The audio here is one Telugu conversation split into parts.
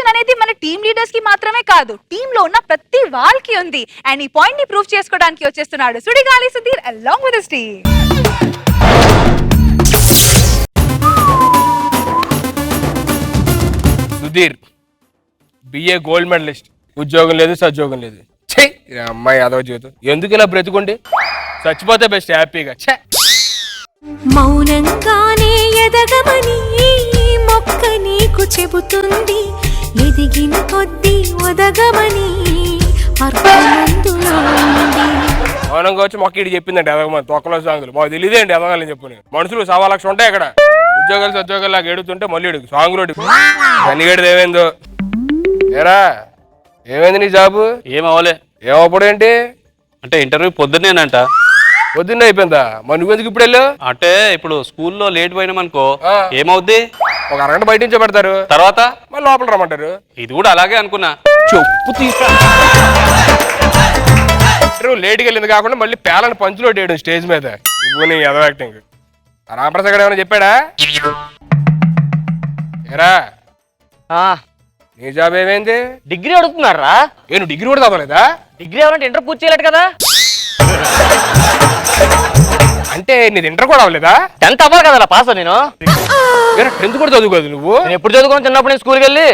ఫీలింగ్ అనేది మన టీమ్ లీడర్స్ కి మాత్రమే కాదు, టీమ్ లో ఉన్న ప్రతి వాళ్ళకి ఉంది. అండ్ ఈ పాయింట్ ని ప్రూవ్ చేసుకోవడానికి వచ్చేస్తున్నాడు Sudigali Sudheer along with his team. Sudheer BA gold medalist, ఉద్యోగం లేదు సద్యోగం లేదు. అమ్మాయి అదవ జీవితం ఎందుకు ఇలా బ్రతుకుండి, చచ్చిపోతే బెస్ట్ హ్యాపీగా. మౌనంగానే ఎదగమని మొక్క నీకు చెబుతుంది, ఎదిగిన కొద్దీ ఒదగమని మౌనంగా వచ్చి మొక్క ఇటు చెప్పిందండి ఎదగమని. తొక్కలో సాంగులు మాకు తెలియదేండి ఎదగాలని చెప్పు. మనుషులు 1.25 లక్షలు ఉంటాయి అక్కడ, ఉద్యోగాలు సద్యోగాలు లాగా ఏడుతుంటే మళ్ళీ అడుగు సాంగులు అడుగు. కనిగడిది ఏమైందో ఏరా, ఏమైంది నీ జాబు? ఏమవలే. ఏమప్పుడు ఏంటి అంటే ఇంటర్వ్యూ పొద్దున్నేనంట. పొద్దున్నే అయిపోయిందా? మరి నువ్వెందుకు ఇప్పుడు వెళ్ళావు? అంటే ఇప్పుడు స్కూల్లో లేట్ పోయినామనుకో ఏమవుద్ది, ఒక అరగంట బయట నుంచో పెడతారు, తర్వాత మళ్ళీ లోపల రమ్మంటారు. ఇది కూడా అలాగే అనుకున్నా. చెప్పు తీసుకు లేట్కి వెళ్ళింది కాకుండా మళ్ళీ పేలని పంచులో వేయడం స్టేజ్ మీద. నువ్వు నీ ఎదవ యాక్టింగ్. రామప్రసాద్ గారు ఏమైనా చెప్పాడా? ఏరా నీ జాబ్ ఏమైంది? డిగ్రీ అడుగుతున్నారా? నువ్వు డిగ్రీ కూడా చదవలేదా? డిగ్రీ అవ్వాలంటే ఇంటర్ పూర్తి చేయలేడు కదా. అంటే నీది ఇంటర్ కూడా అవ్వలేదా? 10th అవ్వాలి కదా పాస్ నేను. 10th కూడా చదువుకోదు నువ్వు? నేను ఎప్పుడు చదువుకున్నాను? చిన్నప్పుడు నేను స్కూల్కి వెళ్ళి.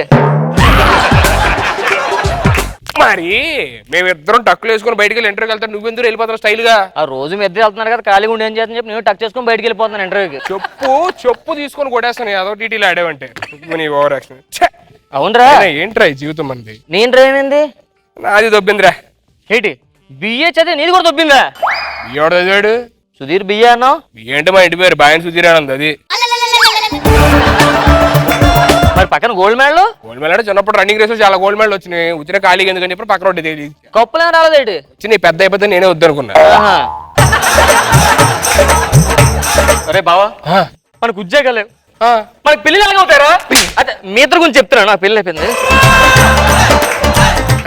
మరి మేమిద్దరం టక్కులు వేసుకుని బయటకు వెళ్ళి ఇంటర్వ్యూకి వెళ్తాను, నువ్వెందుకు వెళ్ళిపోతావు స్టైల్ గా? ఆ రోజు మీ ఇద్దరు వెళ్తున్నారు కదా, ఖాళీగా ఉండి ఏం చేస్తాను చెప్పి నేను టక్ చేసుకుని బయటకు వెళ్ళిపోతున్నాను ఇంటర్వ్యూకి. చెప్పు తీసుకొని కొట్టేస్తాను అదో టీటీలో ఆడేవంటే. నీ ఓవర్ యాక్షన్. అవునరా? ఏంట్రా ఈ జీవితం మనది? నేను డ్రైవింది నాది దొబ్బిందిరా. ఏంటి బిఏ చదివి నీది కూడా దొబ్బిందా? ఎవడు చదివాడు? సుధీర్ బిఏ అన్నావు ఏంటి? మా ఇంటి పేరు బాయన్ సుధీర్ అని ఉంది. అది మరి పక్కన గోల్డ్ మెడల్. గోల్డ్ మెడల్ చిన్నప్పుడు రన్నింగ్ రేస్ చాలా గోల్డ్ మెడల్ వచ్చినాయి. వచ్చిన ఖాళీగా ఎందుకని చెప్పి పక్కన ఒకటి కప్పులు ఏమైనా రాలేదేంటి? వచ్చి పెద్ద అయిపోతే నేనే వద్దనుకున్నా. అరే బావా మనకు ఉద్యోగాలు లేవు, మనకి పెళ్ళిళ్ళు ఎలాగ అవుతారా? అదే మీ ఇద్దరు గురించి చెప్తున్నా, నాకు పెళ్ళి అయిపోయింది.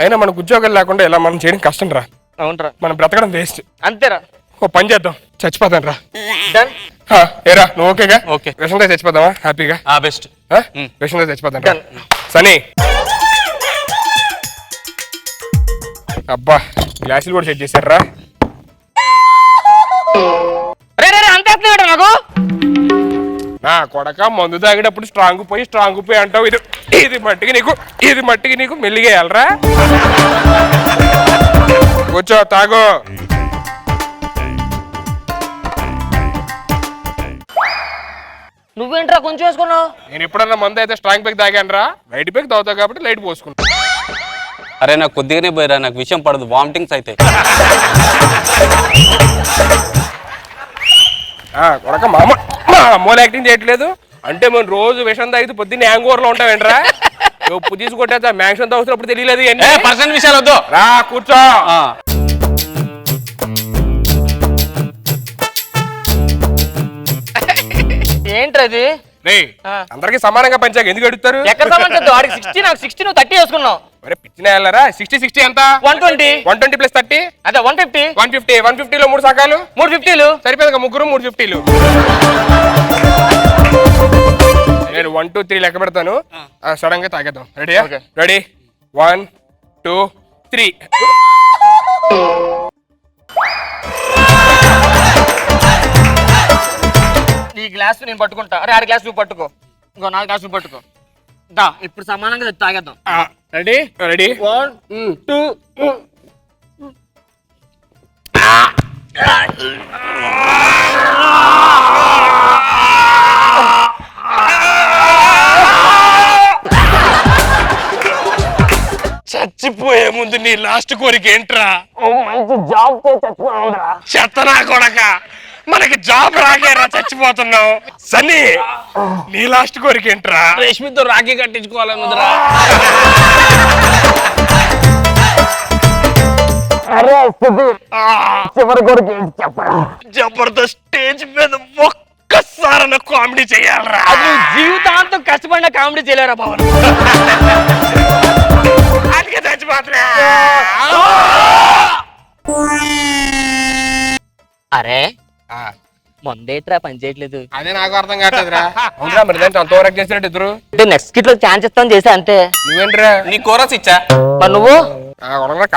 అయినా మనకు ఉద్యోగాలు లేకుండా ఇలా మనం చేయడం కష్టం రా. అవునరా, మనం బ్రతకడం వేస్ట్. అంతేరా. ఓ పని చేద్దాం, చచ్చిపోతాను రా. డన్. ఏరా నువ్వు ఓకేగా? ఓకే. విషంతో చచ్చిపోదామా హ్యాపీగా? బెస్ట్. విషంతో చచ్చిపోతాను. సనీ అబ్బా గ్లాసులు కూడా సెట్ చేశారా? అంతే నాకు నా కొడక మందు తాగేటప్పుడు స్ట్రాంగ్ పోయి అంటావు. ఇది మట్టికి నీకు మెల్లిగా వెళ్ళరా. కూర్చో తాగు. నువ్వేంట్రా కొంచెం వేసుకున్నావు? నేను ఎప్పుడన్నా మందు అయితే స్ట్రాంగ్ పేక్ తాగాను రా. లైట్ పేక్ తాగుతావు కాబట్టి లైట్ పోసుకున్నా. అరే నాకు కొద్దిగానే పోయిరా, నాకు విషయం పడదు, వామిటింగ్స్ అయితే. కొడక మా అమ్మోలు యాక్టింగ్ చేయట్లేదు అంటే మనం రోజు విషం తాగితే పొద్దున్న హ్యాంగ్ ఓవర్ లో ఉంటావేంట్రా? ఉప్పు తీసుకొట్టా మ్యాక్షన్ తాగుతున్నప్పుడు తెలియలేదు. పర్సనల్ విషయాలు వద్దు, రా కూర్చో. ఏంట్రది? అందరికి సమానంగా పంచాక ఎందుకు అడుగుతారు? ఎక్కడ సమానం? వాడికి 60 నాకు 60 నువ్వు 30 వేసుకున్నావు. మరి పిచ్చిన వెళ్ళరా? 60 ఎంత? 120 ప్లస్ 30 అదే 150. 150లో 3 సకాలు 350లు సరిపోయింది. ముగ్గురు 350లు. నేను 1 2 3 లెక్క పెడతాను, సడన్ గా తాగేద్దాం. రెడీయా? రెడీ 1 2 3. ఈ గ్లాస్ నేను పట్టుకుంటా. అరే 6 గ్లాస్ నువ్వు పట్టుకో, ఇంకో 4 గ్లాస్ నువ్వు పట్టుకో. దా ఇప్పుడు సమానంగా తాగేద్దాం. రెడీ? రెడీ 1 2. చచ్చిపోయే ముందు నీ లాస్ట్ కోరిక ఏంట్రా? చెత్తనా కొడక, మనకి జాబ్ రాకేరా చచ్చిపోతున్నావు. సన్నీ నీ లాస్ట్ కోరిక ఏంట్రా? రేష్మితో రాఖీ కట్టించుకోవాలన్నదిరా. చివరి కోరిక ఏంటి చెప్పరా? జబర్దస్త్ స్టేజ్ మీద ఒక్కసారి కామెడీ చేయాలరా. అది జీవితాంతం కష్టపడిన కామెడీ చేయలేరా బాబు? అందుకే చచ్చిపోతున్నా. అరే మొందేట్రా పని చేయట్లేదు అదే నాకు అర్థం కావట్లేదురా. అవునరా మరి దాంట్లో అంత ఓవర్ చేసినట్టు ఇద్దరు. అంటే నెక్స్ట్ కిట్ లో ఛాన్స్ ఇస్తాను చేసా అంతే. నువ్వేంట్రా నీ కోరస్ ఇచ్చా. మరి నువ్వు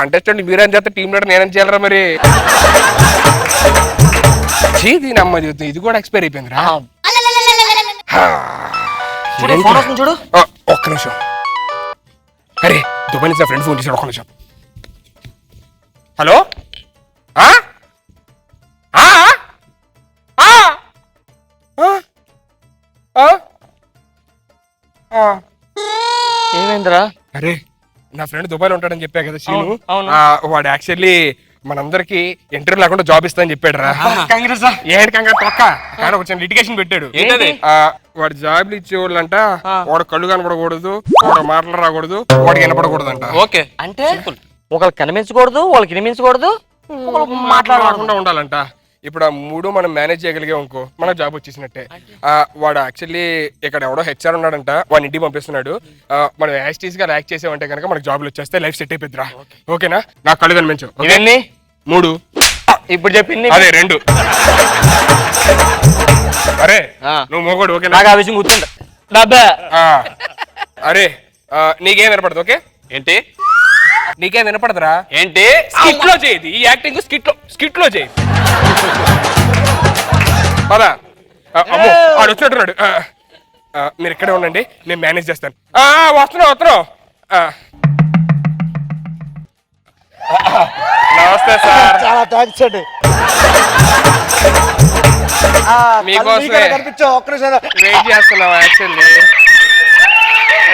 కంటెస్టెంట్ మీరేం చేస్తే టీమ్ లీడర్ నేనేం చేయాలరా మరి? దీని అమ్మ జీవితం ఇది కూడా ఎక్స్పైర్ అయిపోయిందిరా. చూడు ఫోన్ వస్తుంది చూడు. ఒక్క నిమిషం. అరే దుబాయ్ నుంచి నా ఫ్రెండ్ ఫోన్ చేశాడు. ఒక్క నిమిషం. హలో ఏమైందిరా? అరే నా ఫ్రెండ్ దుబాయ్లో ఉంటాడని చెప్పా కదా సీను. అవును. వాడు యాక్చువల్లీ మనందరికి ఇంటర్వ్యూ లేకుండా జాబ్ ఇస్తా అని చెప్పాడు రా. ఏంటి కంగారు తొక్క కానీ ఒక చిన్న లిటిగేషన్ పెట్టాడు. ఏంటది? వాడు జాబ్లు ఇచ్చేవాళ్ళంట వాడు కళ్ళు కనపడకూడదు, వాడు మాటలు రాకూడదు, వాడికి వినపడకూడదంట. ఓకే అంటే ఒకళ్ళు కనిపించకూడదు, వాళ్ళకి వినిపించకూడదు, మాట్లాడకుండా ఉండాలంట. ఇప్పుడు ఆ మూడు మనం మేనేజ్ చేయగలిగే ఇంకో మన జాబ్ వచ్చేసినట్టే. వాడు యాక్చువల్లీ ఇక్కడ ఎవడో హెచ్ఆర్ ఉన్నాడంట, వాడిని ఇంటికి పంపిస్తున్నాడు. మనం యాక్టీస్ గా యాక్ట్ చేసామంటే కనుక మనకు జాబ్లు వచ్చేస్తే లైఫ్ సెట్ అయిపోద్దిరా. ఓకేనా? నాకు కళ్ళు కనిపించు. ఇవన్నీ 3 ఇప్పుడు చెప్పింది అదే 2. అరే నువ్వు మోగోడు ఓకేనా? నాకు ఆ విషయం గుర్తుండ డబ్బా. అరే నీకేం వినపడదు? ఓకే ఏంటి నీకేం వినపడదురా? ఏంటి స్కిట్ లో చేయది ఈ యాక్టింగ్ స్కిట్ లో చేయి. పదా అమ్మో వాడు వచ్చినట్టున్నాడు. మీరు ఇక్కడే ఉండండి, నేను మేనేజ్ చేస్తాను. వస్తున్నాం. నమస్తే సార్. చాలా థ్యాంక్స్ అండి. మీకోసమే కనిపించావు ఒక్క నిమిషం వెయిట్ చేస్తున్నాం యాక్చువల్లీ.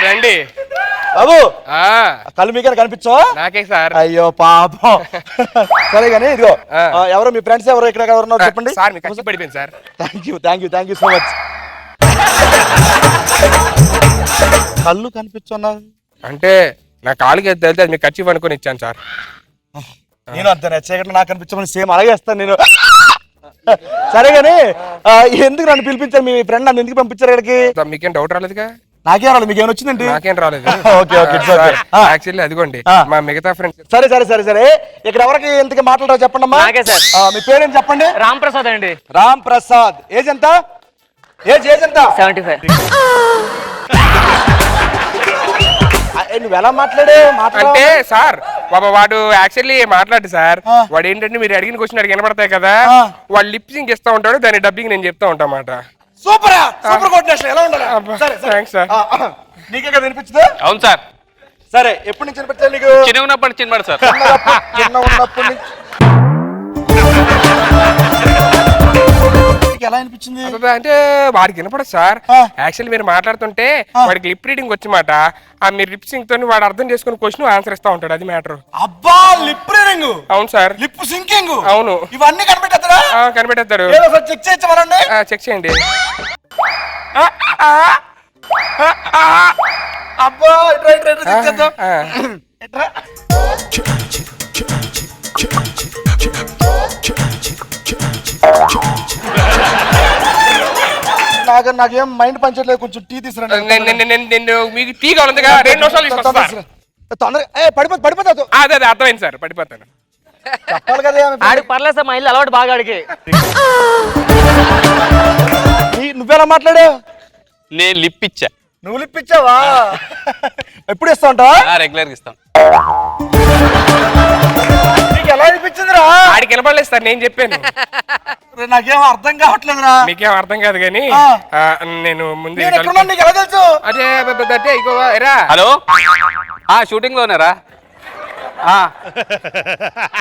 రండి బాబు. ఆ కళ్ళు మీకైనా కనిపించావా? నాకే సార్. అయ్యో పాపం. సరే కానీ ఇదిగో ఎవరో మీ ఫ్రెండ్స్ ఎవరో ఇక్కడ ఎవరున్నారు చెప్పండి. సార్ మీకు కష్టం పడిపోయింది sir. Thank you so much. కళ్ళు కనిపించున్నారు అంటే నా కాలుకి వెళ్తే అది మీకు ఖర్చు అనుకుని ఇచ్చాను సార్. నేను అంతే చీకట్లో నాకు కనిపించమని సేమ్ అలాగే వేస్తాను నేను. సరే కానీ ఎందుకు నన్ను పిలిపించారు? మీ ఫ్రెండ్ నన్ను ఎందుకు పంపించారు ఇక్కడికి? మీకేం డౌట్ రాలేదుగా? నాకేం రాలేదు, మీకేమైనా వచ్చిందండి? నాకేం రాలేదు. ఓకే యాక్చువల్లీ అదిగోండి మా మిగతా ఫ్రెండ్స్. సరే ఇక్కడ ఎవరికి ఎంతగా మాట్లాడారో చెప్పండి అమ్మా. నాకే సార్. మీ పేరేం చెప్పండి? రామ్ ప్రసాద్ అండి. రామ్ ప్రసాద్. ఏజ్ ఎంత? ఏజ్ ఎంత? 75. నువ్వు ఎలా మాట్లాడే అంటే సార్ బాబా వాడు యాక్చువల్లీ మాట్లాడు సార్. వాడు ఏంటంటే మీరు అడిగిన క్వశ్చన్ అడిగి వినపడతాయి కదా, వాడు లిప్సింగ్ ఇస్తా ఉంటాడు, దాని డబ్బింగ్ నేను చెప్తా ఉంటా మాట. Super coordination. ఎలా ఉండాలి? Thanks sir. నీకే కదా వినిపించదు? అవును సార్. సరే ఎప్పటి నుంచి వినిపించాలి నీకు? చిన్న ఉన్నప్పుడు సార్. చిన్న ఉన్నప్పటి నుంచి ఎలా అనిపించింది? అంటే వాడికి వినపడదు సార్. యాక్చువల్లీ మీరు మాట్లాడుతుంటే వాడికి లిప్ రీడింగ్ వచ్చి మాట. మీరు లిప్ సింగ్ తోని వాడు అర్థం చేసుకుని క్వశ్చన్ ఆన్సర్ ఇస్తా ఉంటాడు. అది మ్యాటర్. అబ్బా లిప్ రీడింగ్. అవును సార్. Lip sinking. అవును. ఇవన్నీ కనిపెట్టేస్తారా? కనిపెట్టేస్తారు. చెక్ చేయొచ్చమనండి. చెక్ చేయండి. అబ్బా చెక్ చేద్దాం. నాకేం మైండ్ పంచట్లేదు, కొంచెం టీ తీసుకురండి. మీకు టీ కావాలంతగా 2 నిమిషాలు తీసుకొస్తా. తొందరగా పడిపోతావు. అదే అర్థమైంది సార్, పడిపోతాను. చెప్పాలి కదా. ఆడికి పర్లేదు సార్, మా ఇల్లు అలవాటు బాగా ఆడికి. నువ్వెలా మాట్లాడావు? నేను లిప్ ఇచ్చా. నువ్వు లిప్ ఇచ్చావా? ఎప్పుడు ఇస్తా ఉంటావా? రెగ్యులర్ గా ఇస్తాం. నీకు ఎలా అనిపించిందిరా? ఆడికి వినపడలేదు సార్, నేను చెప్పాను. నాకేం అర్థం కావట్లేదురా. మీకేం అర్థం కాదు కానీ నేను ముందు నీకు ఎలా తెలుసు? అదే ఇగోరా. Hello shooting లోనేరా?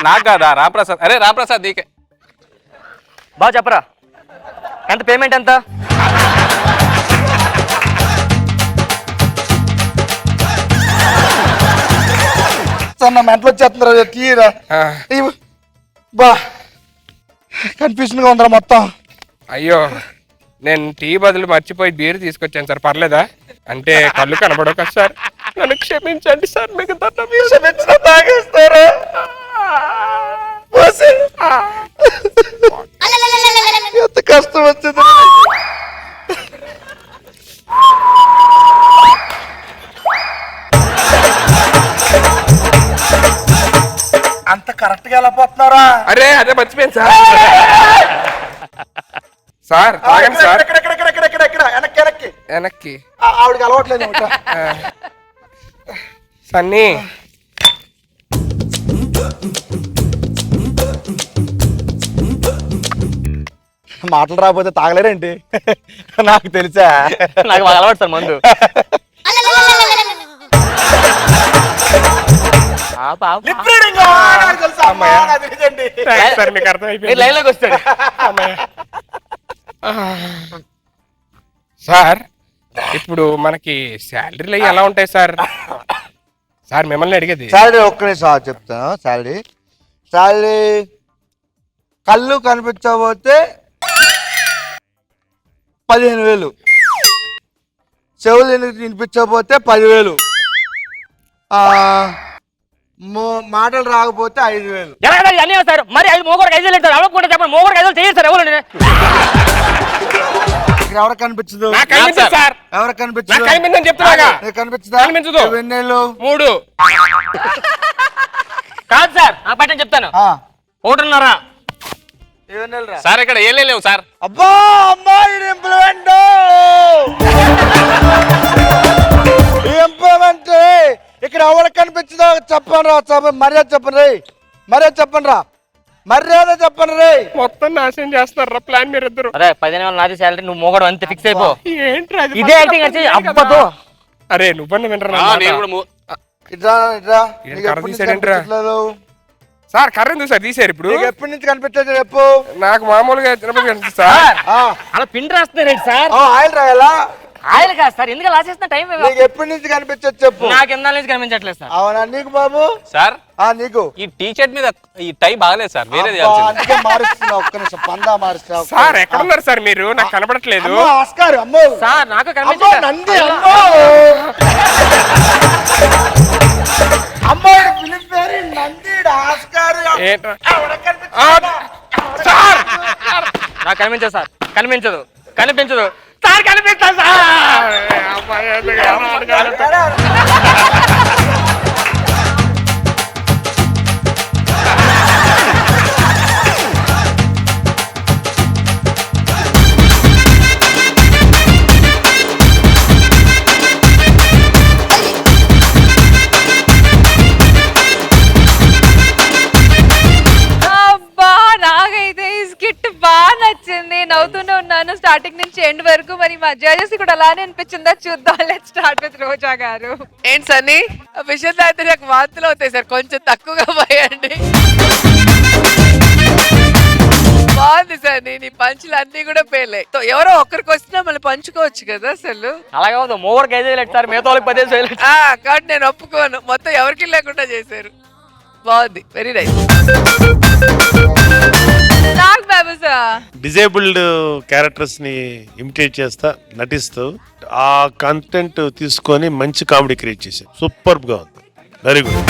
నాకు కాదా రాంప్రసాద్? అరే రాంప్రసాద్ నీకే. బాగా చెప్పరా, ఎంత పేమెంట్ ఎంత? నా మెంటలు వచ్చేస్తుందిరా. తీరా బా కన్ఫ్యూజన్ గా ఉందిరా మొత్తం. అయ్యో నేను టీ బదులు మర్చిపోయి బీర్ తీసుకొచ్చాను సార్, పర్లేదా? అంటే కళ్ళు కనబడవు కదా సార్, నన్ను క్షమించండి సార్. మీకు క్షమించిన తాగేస్తారా? ఎంత కష్టం వచ్చింది. అంత కరెక్ట్ గా ఎలా పోతున్నారా? అరే అదే మర్చిపోయాను సార్. సార్ తాగండి సార్. వెనక్కి వెనక్కి ఆవిడకి అలవాట్లేదు సన్నీ మాటలు రాకపోతే తాగలేరేంటి? నాకు తెలుసా. నాకు బాగా అలవాటు సార్ మందు. సార్ మీకు అర్థమైపోయింది. లైన్ లోకి వస్తాడు. సార్ ఇప్పుడు మనకి శాలరీలు ఎలా ఉంటాయి సార్? సార్ మిమ్మల్ని అడిగేది. శాలరీ ఒక్క నిమిషం చెప్తాను. శాలరీ కళ్ళు కనిపించకపోతే 15,000, చెవులు వినిపించకపోతే 10,000, మాటలు రాకపోతే 5,000. అన్నీ సార్ మరి 5 మోగోడికి 5 లేదు సార్. అవ్వకుండా చెప్పండి, మోగోడికి 5 చేయరు సార్. ఎవరు ఇక్కడ ఎవరికి కనిపించదు? నాకు కనిపించదు సార్. ఎవరికి నాకు కనిపించదు? కనిపించదని చెప్తున్నాగా. కనిపించదా? కనిపించదు. ఎన్నేళ్ళు? 3. కాదు సార్, నాకు పట్టని చెప్తాను. 1.5. సార్ ఇక్కడ ఏం లేవు సార్. అబ్బా అమ్మాయి ఇంప్లిమెంట్ ఇక్కడ ఎవరికి కనిపించదో చెప్పండి రా. మర్యాద చెప్పండి రే. మర్యాద చెప్పండి రే. మొత్తం నాశనం చేస్తారా ప్లాన్ మీరు ఇద్దరు. అదే 15,000 నాది శాలరీ, నువ్వు మోగోడు అంతే ఫిక్స్ అయిపో. ఏంట్రా ఇది? ఇదే యాక్టింగ్ వచ్చి అబ్బతో. అరే నువ్వన్న వినరా? నేను కూడా ఇట్రా ఏంటి కర్ర తీసాడేంట్రా? సార్ కర్ర ఎందుకు సార్ తీసారు ఇప్పుడు? ఎప్పటి నుంచి కనిపించలేదు చెప్పు. నాకు మామూలుగా చిన్నప్పుడు కనిపిస్తుంది సార్. అలా పిండి రాస్తున్నారండి సార్. ఆయిల్ రాయాలా? ఆయిల్ కాదు సార్, ఎందుకు అలా చేస్తున్న టైం నీకు ఎప్పటి నుంచి కనిపించదు చెప్పు. నాకు ఎంత నుంచి కనిపించట్లేదు సార్. అవునా నీకు బాబు? సార్ నీకు ఈ టీ షర్ట్ మీద ఈ టై బాగలేదు సార్, వేరేది అందుకే మారుస్తున్నా. ఒక్క నిమిషం పందా మారుస్తున్నా. సార్ ఎక్కడున్నారు సార్ మీరు? నాకు కనపడట్లేదు. ఆస్కార్ అమ్మో సార్ నాకు అమ్మో కనిపించట్లేదు. నంది అమ్మో అమ్మో ఫిలిం పేరు నంది ఆస్కార్. ఏంట్రా? ఎవరికి కనిపించదు? సార్ నాకు కనిపించదు సార్. కనిపించదు సార్. కనిపిస్తా సార్. అమ్మాయి ఎందుకు ఎలా అడగాలి? అబ్బా నాకైతే ఈ స్కిట్ బాగా నచ్చింది. నవ్వుతూనే ఉన్నాను స్టార్టింగ్ నుంచి ఎండ్ వరకు. మరి మా జడ్జెస్ కూడా అలానే అనిపించిందా చూద్దాం. లెట్స్ స్టార్ట్ విత్ రోజా గారు. ఏంటి సన్నీ విషయంలో అయితే నాకు వాంతులు అవుతాయి సార్, కొంచెం తక్కువగా పోయండి. బాగుంది సార్, నీ పంచులు అన్ని కూడా పేలే. ఎవరో ఒక్కరికి వచ్చినా మళ్ళీ పంచుకోవచ్చు కదా అసలు. అలాగే అవుతుంది. మోగోడికి 5 లేదు సార్, మిగతా వాళ్ళకి 10 లేదు. కాబట్టి నేను ఒప్పుకోను, మొత్తం ఎవరికి లేకుండా చేశారు. బాగుంది, వెరీ నైస్. నాకు బాబు సార్ డిజేబుల్డ్ క్యారెక్టర్స్ ని ఇమిటేట్ చేస్తా నటిస్తూ ఆ కంటెంట్ తీసుకొని మంచి కామెడీ క్రియేట్ చేశారు. సూపర్ గా ఉంది. Very good.